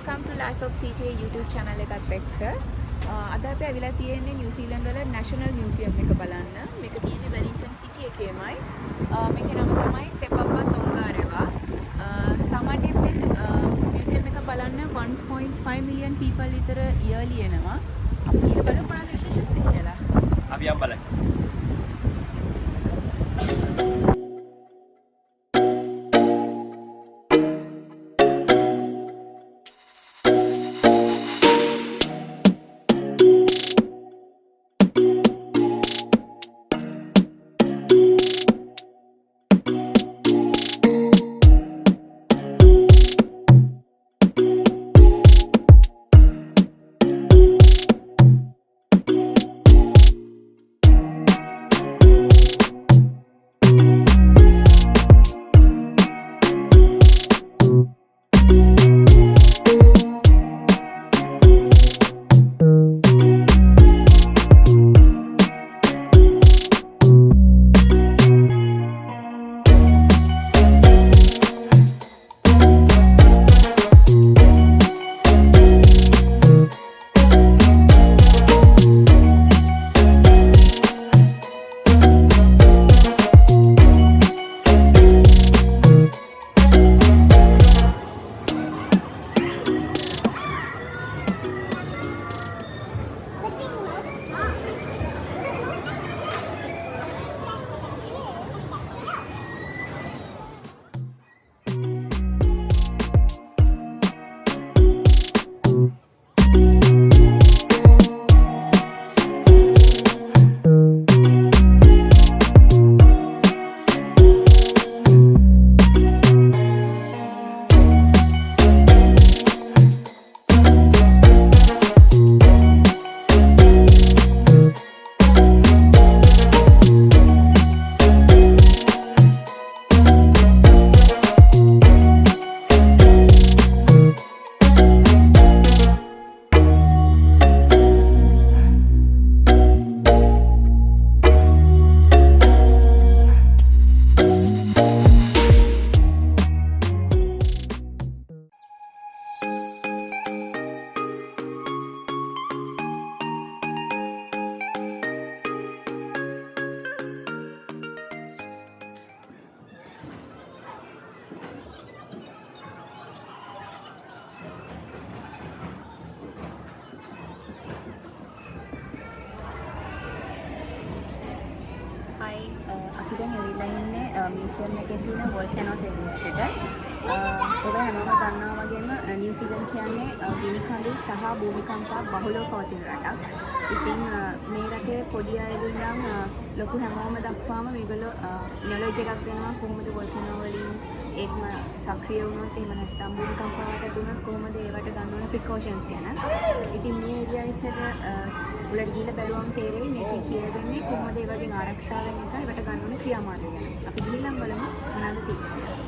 welcome to Life of CJ YouTube channel එකත් එක්ක අද අපි ඇවිල්ලා තියෙන්නේ නිව්සීලන්ත වල National Museum එක බලන්න. මේක තියෙන්නේ Wellington City එකේමයි. මේකේ නම තමයි Papa Tongarewa. සාමාන්‍යයෙන් මේ museum එක බලන්න 1.5 million people විතර yearly එනවා. අපි ගිහලා බලමු මොනවද විශේෂත්වය කියලා. අපි යමු බලන්න. අපි දැන් ඇවිල්ලා ඉන්නේ මියුසියම් එකේ තියෙන වොල්කැනෝස් එකට. ඔබ හැමෝම දන්නා වගේම නිව්සීලන්ත කියන්නේ ගිනි කඳු සහ භූමිකම්පා බහුලව පවතින රටක්. ඉතින් මේ රටේ පොඩි අයලු ඉඳන් ලොකු හැමෝම දක්වාම මේගොල්ලෝ නොලෙජ් එකක් දෙනවා කොහොමද වොල්කැනෝ වලින් ඒකම සක්‍රිය වුණොත් එහෙම නැත්නම් භූමිකම්පාවක් ඇති වුණොත් කොහොමද ඒවට ගන්න ඕන ප්‍රිකෝෂන්ස් ගැන. ඉතින් මේ ඒරියා එකට උලට ගිහලා බැලුවම තේරෙයි මේකේ කියලා දෙන්නේ කොහොමද ඒ වගේ ආරක්ෂා වෙන නිසා ඒවට ගන්න ඕන ක්‍රියාමාර්ග ගැන. අපි ගිහිල්ලා බලමු මොනවද තියෙන්නේ.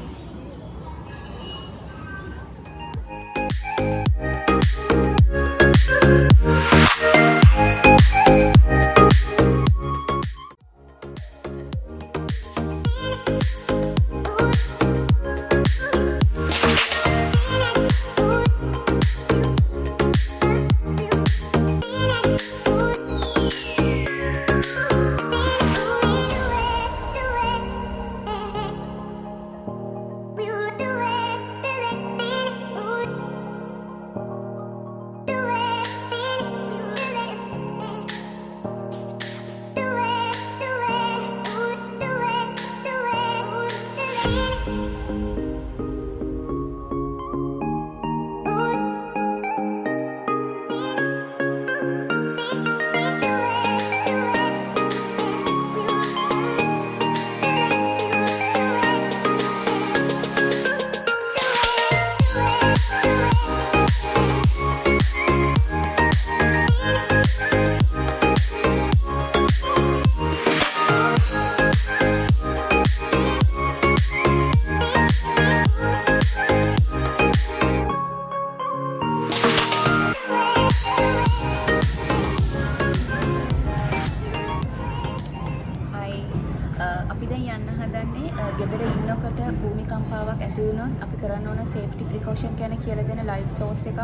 අපි දැන් යන්න හදන්නේ ගෙදර ඉන්නකොට භූමිකම්පාවක් ඇති වුණොත් අපි කරන්න ඕන සේෆ්ටි ප්‍රිකෝෂන් ගැන කියලා දෙන ලයිව් සෝස් එකක්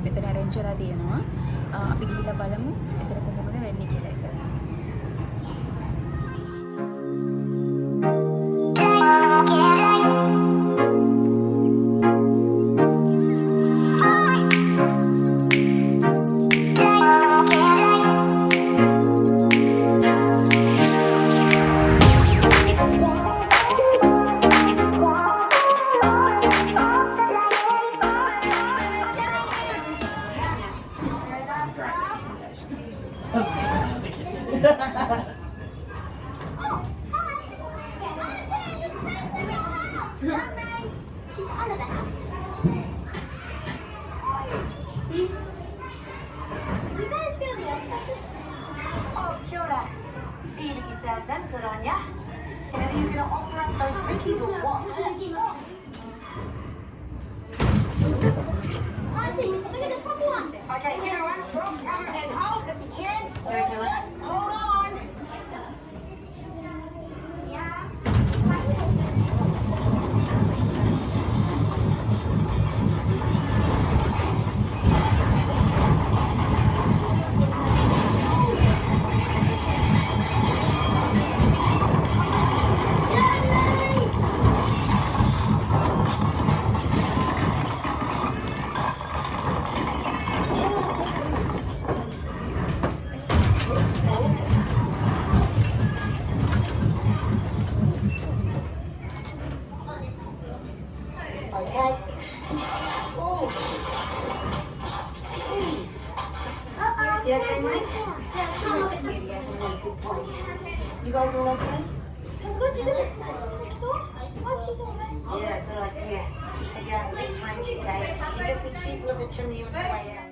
මෙතන arrange කරලා තියෙනවා. අපි ගිහිල්ලා බලමු එතන කොහොමද වෙන්නේ කියලා එක. You guys all okay? I'm good. You guys next door? She's all right. Yeah, good idea. Yeah, let's range it, okay? You get the cheap little chimney on the way out.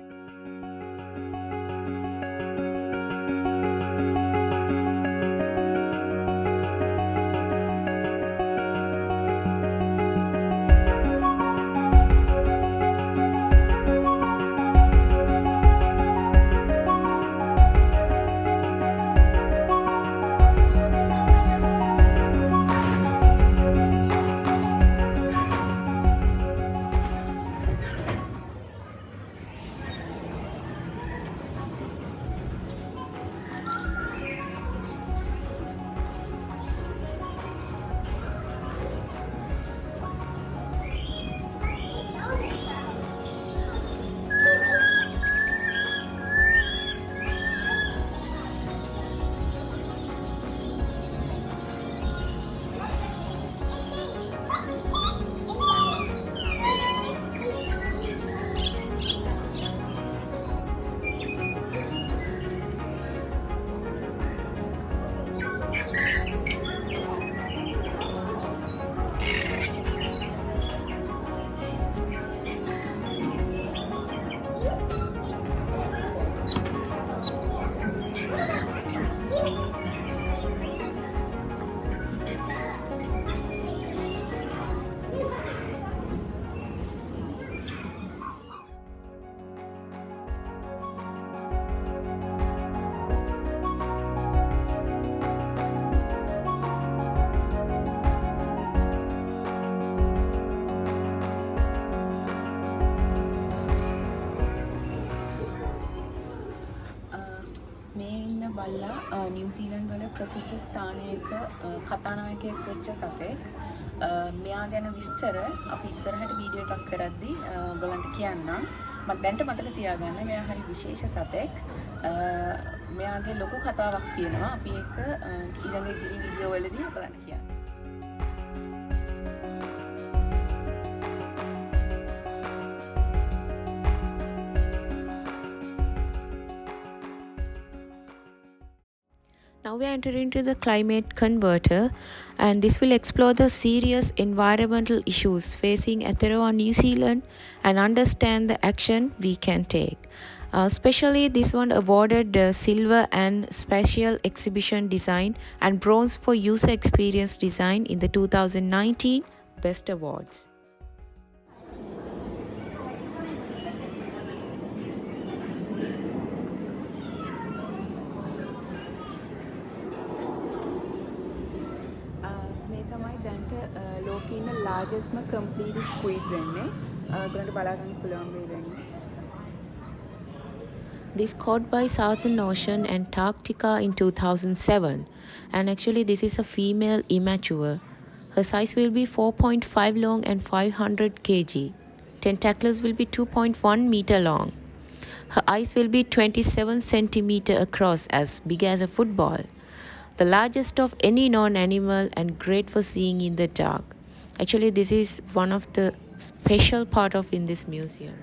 බල්ලා New Zealand වල ප්‍රසිද්ධ ස්ථානයක කතානායකයෙක් වෙච්ච සතෙක්. මෙයා ගැන විස්තර අපි ඉස්සරහට වීඩියෝ එකක් කරද්දී ඔයගලන්ට කියන්නම්. මම දැන්ට මතක තියාගන්න මෙයා හරි විශේෂ සතෙක්. මෙයාගේ ලොකු කතාවක් තියෙනවා. අපි ඒක ඊළඟ ඉදිරි වීඩියෝ වලදී ඔයගලන්ට කියන්නම්. Now we are entering into the climate converter, and this will explore the serious environmental issues facing Aotearoa New Zealand and understand the action we can take. Especially this one awarded silver and spatial exhibition design and bronze for user experience design in the 2019 Best Awards. තමයි දැන්ට ලෝකේ ඉන්න largestම completed squid වෙන්නේ. ඔයගොල්ලන්ට බලා ගන්න පුළුවන් වෙයි වෙන්නේ. This caught by Southern Ocean Antarctica in 2007, and actually this is a female immature. Her size will be 4.5 long and 500 kg. Tentacles will be 2.1 meter long. Her eyes will be 27 centimeter across, as big as a football. The largest of any known animal and great for seeing in the dark. Actually, this is one of the special part of in this museum.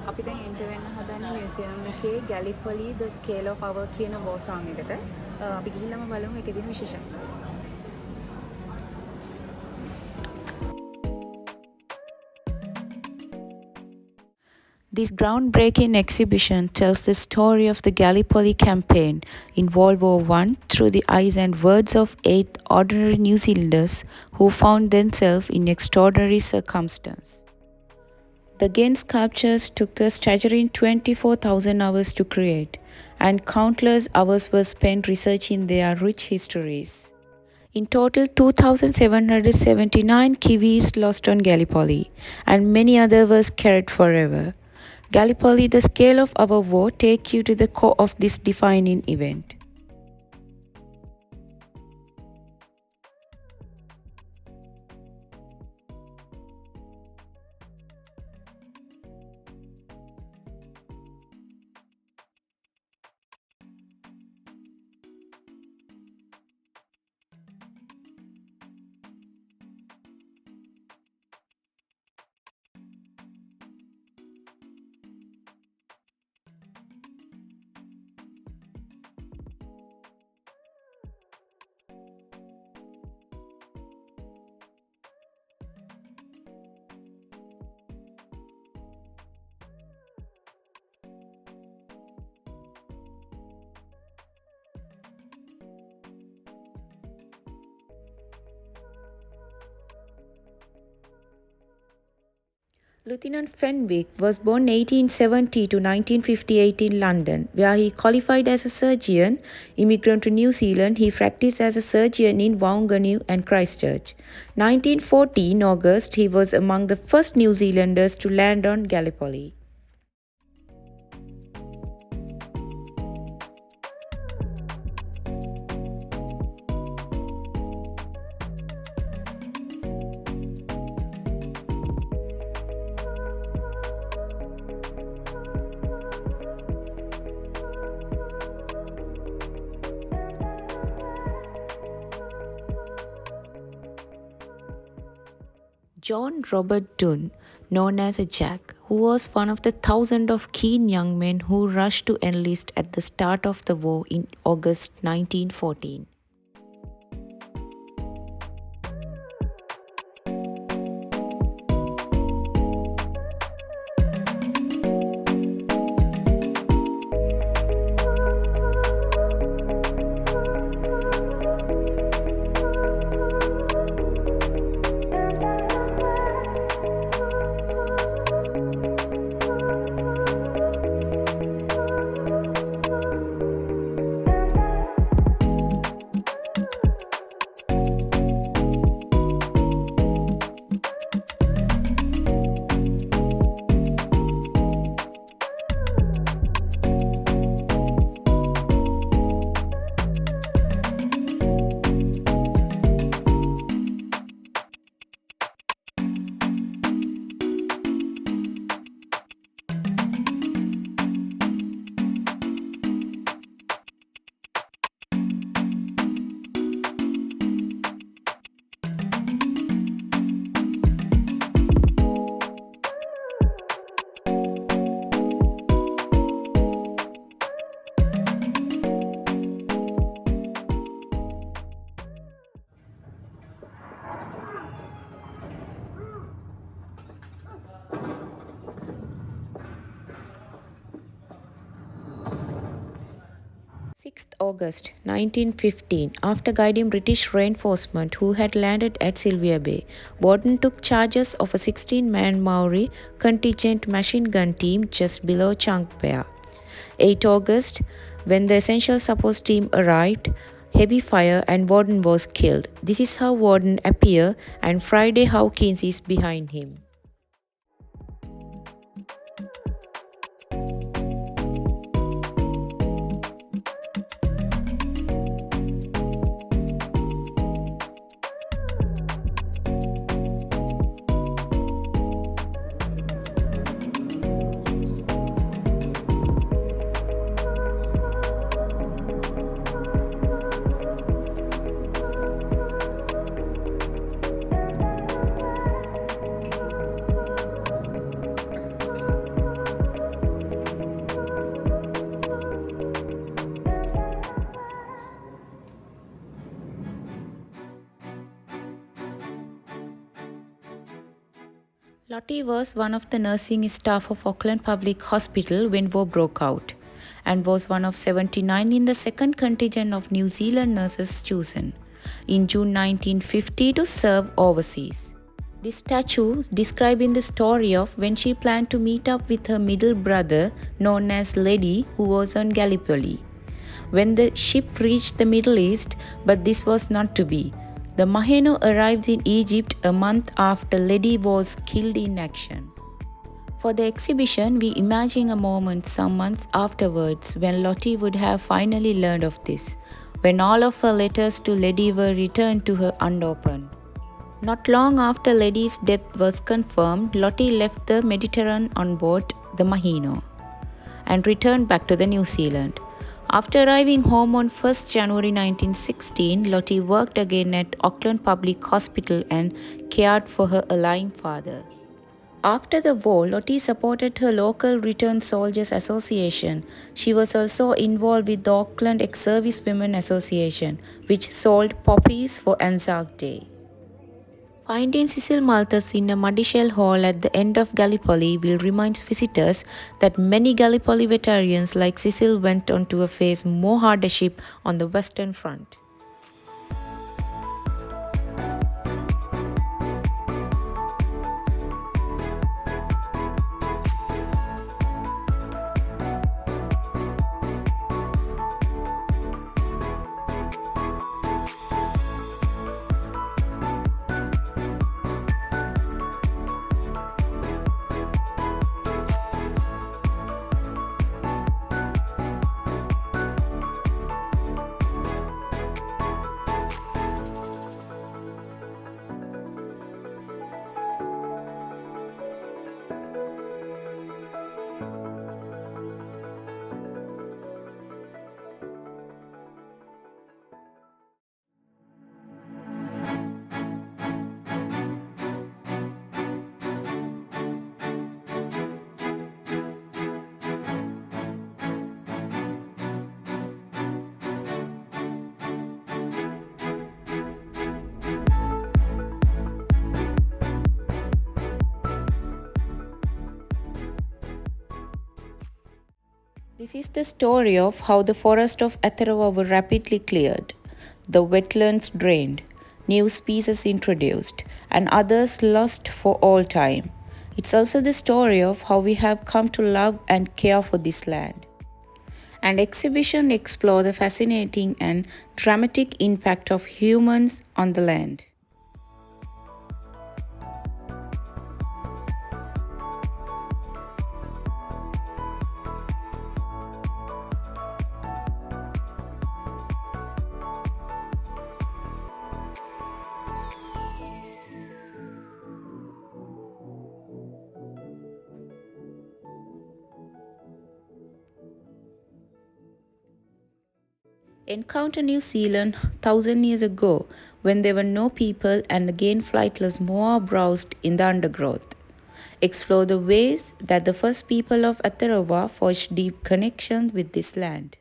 අපි දැන් enter වෙන්න හදන්නේ museum එකේ Gallipoli the scale of our කියන වෝසාන් එකට. අපි ගිහිල්ලාම බලමු ඒකේ තියෙන විශේෂත්වය. This groundbreaking exhibition tells the story of the Gallipoli campaign in World War I through the eyes and words of 8 ordinary New Zealanders who found themselves in extraordinary circumstances. The Ghent sculptures took a staggering 24,000 hours to create, and countless hours were spent researching their rich histories. In total, 2,779 Kiwis lost on Gallipoli, and many others were scarred forever. Gallipoli, the scale of our war, take you to the core of this defining event. Lieutenant Fenwick was born 1870 to 1958 in London, where he qualified as a surgeon. Immigrant to New Zealand, he practiced as a surgeon in Whanganui and Christchurch. 1940 in August, he was among the first New Zealanders to land on Gallipoli. John Robert Dunn, known as a Jack, who was one of the thousands of keen young men who rushed to enlist at the start of the war in August 1914. 6th August 1915, after guiding British reinforcement who had landed at Sylvia Bay, Borden took charges of a 16-man Maori contingent machine gun team just below Chankpea. 8 August, when the Essential Support team arrived, heavy fire and Borden was killed. This is how Borden appeared, and Friday Hawkins is behind him. Lottie was one of the nursing staff of Auckland Public Hospital when war broke out, and was one of 79 in the second contingent of New Zealand nurses chosen in June 1950 to serve overseas. This statue describing the story of when she planned to meet up with her middle brother known as Lady, who was on Gallipoli. When the ship reached the Middle East, but this was not to be. The Maheno arrived in Egypt a month after Lady was killed in action. For the exhibition, we imagine a moment some months afterwards when Lottie would have finally learned of this, when all of her letters to Lady were returned to her unopened. Not long after Lady's death was confirmed, Lottie left the Mediterranean on board the Maheno and returned back to the New Zealand. After arriving home on 1st January 1916, Lottie worked again at Auckland Public Hospital and cared for her ailing father. After the war, Lottie supported her local Returned Soldiers Association. She was also involved with the Auckland Ex-Service Women Association, which sold poppies for Anzac Day. Finding Cecil Malthus in a muddy shell hole at the end of Gallipoli will remind visitors that many Gallipoli veterans like Cecil went on to face more hardship on the Western Front. This is the story of how the forest of Aotearoa were rapidly cleared, the wetlands drained, new species introduced, and others lost for all time. It's also the story of how we have come to love and care for this land. And exhibition explore the fascinating and dramatic impact of humans on the land. Encounter New Zealand 1,000 years ago when there were no people and again flightless moa browsed in the undergrowth. Explore the ways that the first people of Aotearoa forged deep connections with this land.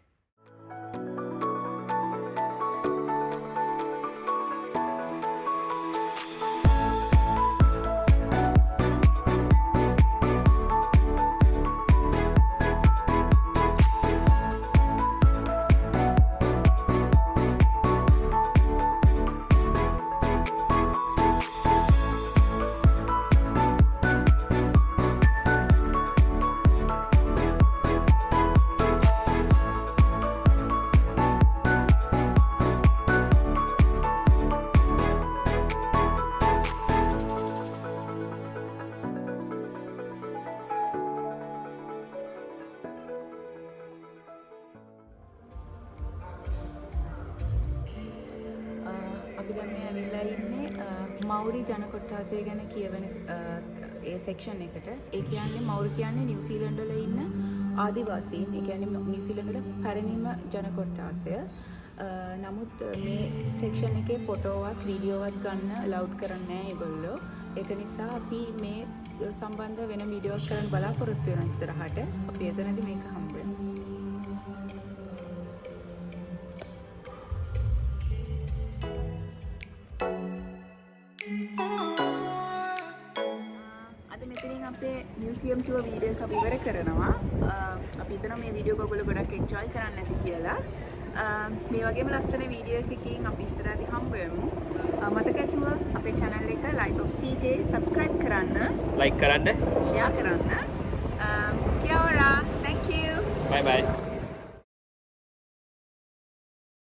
අපි දැන් මේ ඇවිල්ලා ඉන්නේ මෞරි ජන කොට්ටාසය ගැන කියවන ඒ section එකට. ඒ කියන්නේ මෞරි කියන්නේ නිව්සීලන්ත වල ඉන්න ආදිවාසීන්. ඒ කියන්නේ නිව්සීලන්ත වල පැරණිම ජන කොට්ටාසය. නමුත් මේ සෙක්ෂන් එකේ ෆොටෝවත් වීඩියෝවත් ගන්න අලවුඩ් කරන්නේ නැහැ ඒගොල්ලෝ. ඒක නිසා අපි මේ සම්බන්ධ වෙන වීඩියෝස් කරන්න බලාපොරොත්තු වෙනවා ඉස්සරහට. අපි එතනදී මේක හම්බ වෙනවා. අද මෙතනින් අපේ මියුසියම් ටුවර් වීඩියෝ එක අපි ඉවර කරනවා. අපි හිතනවා මේ වීඩියෝ එක ඔයගොල්ලෝ ගොඩක් එන්ජොයි කරන්න ඇති කියලා. මේ වගේම ලස්සන වීඩියෝ එකකින් අපි ඉස්සරහදී හම්බ වෙමු. මතක ඇතුව අපේ channel එක Life of CJ subscribe කරන්න, like කරන්න, share කරන්න. Kia ora. Thank you. bye bye.